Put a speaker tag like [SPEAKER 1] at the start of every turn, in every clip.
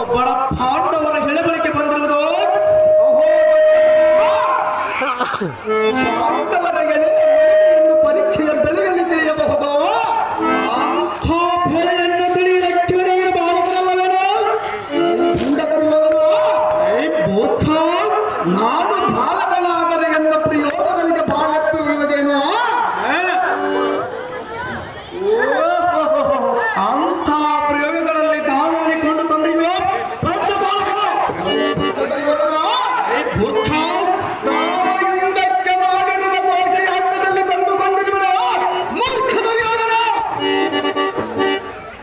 [SPEAKER 1] ಒಬ್ಬಳ ಪಾಂಡವರ ಹೆಳೆಬಳಿಕೆ ಬಂದಿರುವುದು ಪಾಂಡವರ ಗೆಳೆಯನ್ನು ಪರೀಕ್ಷೆಯ ಬೆಳೆಯಲಿದೆಯಬಹುದು. ಅಂಥ ಬೆಳೆಯನ್ನು ತಿಳಿಯಲಿಕ್ಕೆ ಬಾಲಕರಲ್ಲವೇನೋ ಮೂರ್ಖ, ನಾನು ಬಾಲಕನಾದರೆ ಎಂಬ ಪ್ರಯೋಗಗಳಿಗೆ ಬಾಳತ್ತು ಇರುವುದೇನೋ. ಅಂಥ ಪ್ರಯೋಗಗಳಲ್ಲಿ ನಾನಲ್ಲಿ ಕೊಂಡು ತಂದೆಯೋ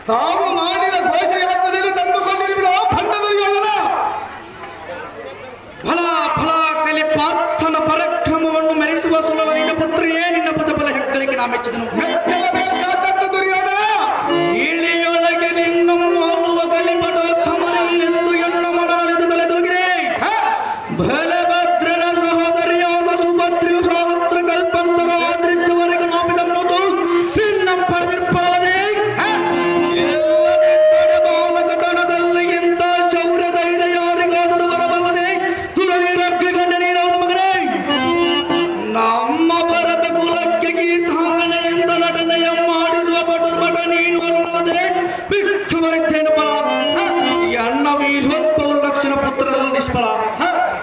[SPEAKER 1] ತಾವು ಮಾಡಿದ ಘೋಷಯಾತ್ರದಲ್ಲಿ ತಂದುಕೊಂಡಿರುವ ಭಂಡದರಿಯೋಣ. ಫಲ ಫಲ ಕಲಿ ಪಾರ್ಥನ ಪರಾಕ್ರಮವನ್ನು ಮೆರೆಸುವ ಸುಲಭನಿಂದ ಪುತ್ರಿಯೇ ನಿನ್ನ ಪದಬಲ ಹೆಗ್ಗಳಿಕೆ ನಾ ಮೆಚ್ಚಿದನು. ಮೆಚ್ಚಲೇಬೇಕಾದದ್ದು ದುರ್ಯೋಧನ. ಇಳಿಯೊಳಗೆ ನಿನ್ನ ಮಾಡುವ ಕಲಿಪದ ಕಮಲೆಂದು ಎಣ್ಣ ಮಾಡಲೆಂದು ತಲೆದೋಗಿದೆ. ಬಲಭದ್ರನ ಸಹೋದರಿಯಾದ ಸುಭದ್ರಿಯು ಸಾವಿತ್ರ ಕಲ್ಪಂತರ ಆದ್ರಿದ್ದವರೆಗೆ ನೋವಿದನ್ನೋದು ನಿನ್ನ ನಿರ್ಪಲದೆ ಬಾಲಕತನದಲ್ಲಿ ಇಂಥ ಶೌರ್ಯ ಧೈರ್ಯ ಯಾರಿಗಾದರೂ ಬರಬಲ್ಲದೆ ತುರಗಿರಕ್ಕೆ ಗಂಡ ನೀನಾದ ಮಗನೇ. ನಮ್ಮ ಭರತ ಕುಲಕ್ಕೆ ಗೀತಾಂಗನೆಯಿಂದ ನಟನೆಯ ಮಾಡಿಸುವ ಪಟುರ್ಭಟ ನೀನು ಅಲ್ಲದೆ ಬಿಟ್ಟುವರಿದ್ದೇನು ಫಲ. ಅಣ್ಣ ವೀರೋತ್ಪವರು ಲಕ್ಷಣ ಪುತ್ರರಲ್ಲಿ ನಿಷ್ಫಲ.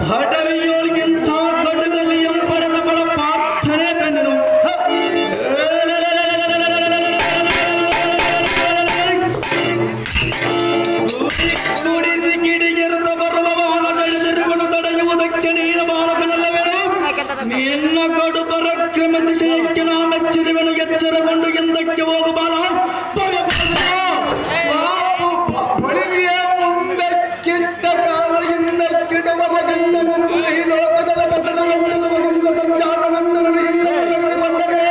[SPEAKER 1] ಭಟವಿಯೋಳಿಗಿಂತ ಗಡುಗಲ್ಲಿ ಎಂಬರದ ಬಲ ಪ್ರಾರ್ಥನೆ ತಂದನು. ನುಡಿಸಿ ಕಿಡಿಗೆರೆದ ಬರುವ ಬಾಲಗಳಿರುವನ್ನು ತಡೆಯುವುದಕ್ಕೆ ನೀನು ಬಾಲಕನಲ್ಲವೇನು. ನಿನ್ನ ಕಡು ಪರಾಕ್ರಮ ದಿಶೆಯಕ್ಕೆ ನಾ ಮೆಚ್ಚಿರುವೆನು. ಎಚ್ಚರಗೊಂಡು ಎಂದಕ್ಕೆ ಹೋಗು ಬಾಲ. ಮುಂದಕ್ಕಿಟ್ಟ ಕಾಲ ಹಿಂದಕ್ಕಿಡವರ ಗಂಡನನ್ನು ಈ ಲೋಕದ ಬದಲಾವಣೆ ಸಂಜಾತನನ್ನು ಬಂದರೆ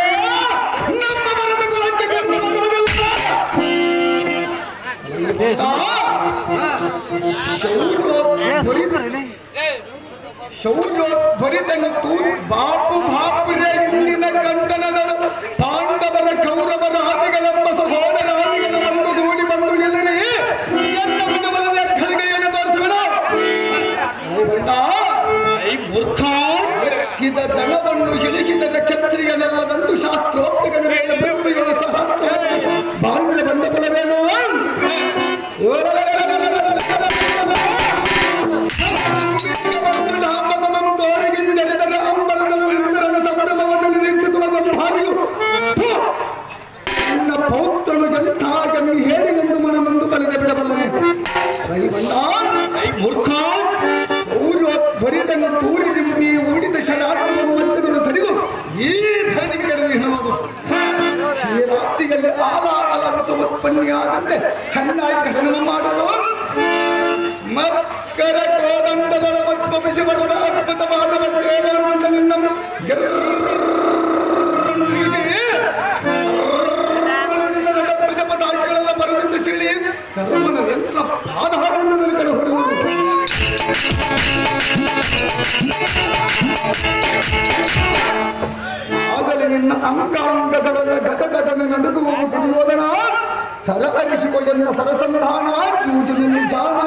[SPEAKER 1] ನಮ್ಮ ಮನದ ಕುಲಕ್ಕೆ ಶೌರ್ಯೋದ್ಭರಿತನತ್ತು ಬಾಪು ಬಾಪುರೇ ಇಂದಿನ ಗಂಡನದಳು ಪಾಂಡವರ ಕೌರವರ ಹದಗಳೆಂಬ ಸಹೋದರಾದಿಗಳ ಒಂದು ಗೂಡಿ ಬಂದು ಎಲ್ಲನೇ ಲೆಕ್ಕಲಿಗೆಯನ್ನು ತೋರಿಸುವಣ. ಮೂರ್ಖ ದಣವನ್ನು ಇಳಿಸಿದ ಕ್ಷತ್ರಿಯನೆಲ್ಲದಂತೂ ಶಾಸ್ತ್ರೋಕ್ತಗಳ ಮೇಲೆ ಬ್ರಹ್ಮಿಗಳ ಸಹ ಬಾಂಧವ ಬಂದ ಫಲವೇನು. ತೋರಿಗಿಂದೆಲ್ಲರ ಅಂಬರವನ್ನು ಸಂಭ್ರಮವನ್ನು ನಿರೀಕ್ಷಿಸುವ ಭಾರಿಯು ನನ್ನ ಪೌತ್ರನು ಎಂತಾಗನ್ನು ಹೇಳಿ ಎಂದು ಮನಮಂದು ಬಲಿದ ಬಿಡಬಲ್ಲನೆ. ಮೂರ್ಖ, ಭರಿತನ್ನು ತೂರಿಸಿ ನೀ ಓಡಿದ ಶರಾತ್ಮಕ ಮತ್ತುಗಳು ತಡೆದು ಈ ಧನಿಗೆಗಳಲ್ಲಿ ಹೇಳುವುದು. ಈ ರಾತ್ರಿಯಲ್ಲಿ ಆಲಾಲಸೋತ್ಪನ್ನಿಯಾದಂತೆ ಚೆನ್ನಾಗಿ ಹರಣ ಮಾಡಲು ಮಕ್ಕಳ ಕೋದಂಡಗಳ ಮಧ್ಯ ಬರುವ ಅದ್ಭುತವಾದ ದೇವರಿಂದ ನಿನ್ನನ್ನು ಪದಾರ್ಥಗಳೆಲ್ಲ ಬರದಿಂದ ಸಿಳಿ ಧರ್ಮನ ಯಂತ್ರ ಪಾದಹಾರವನ್ನು ಕಡೆ ಹೊಡೆಯುವುದು. ಆಗಲೇ ನಿನ್ನ ಅಂಗಾಂಗಗಳ ಗದಗದನ ನಡೆದು ಹೋಗುವ ದುರ್ಯೋಧನ ತರಹರಿಸಿಕೊ ಎನ್ನ ಸರಸಂಧಾನ ಚೂಚಿನಲ್ಲಿ ಜಾಣ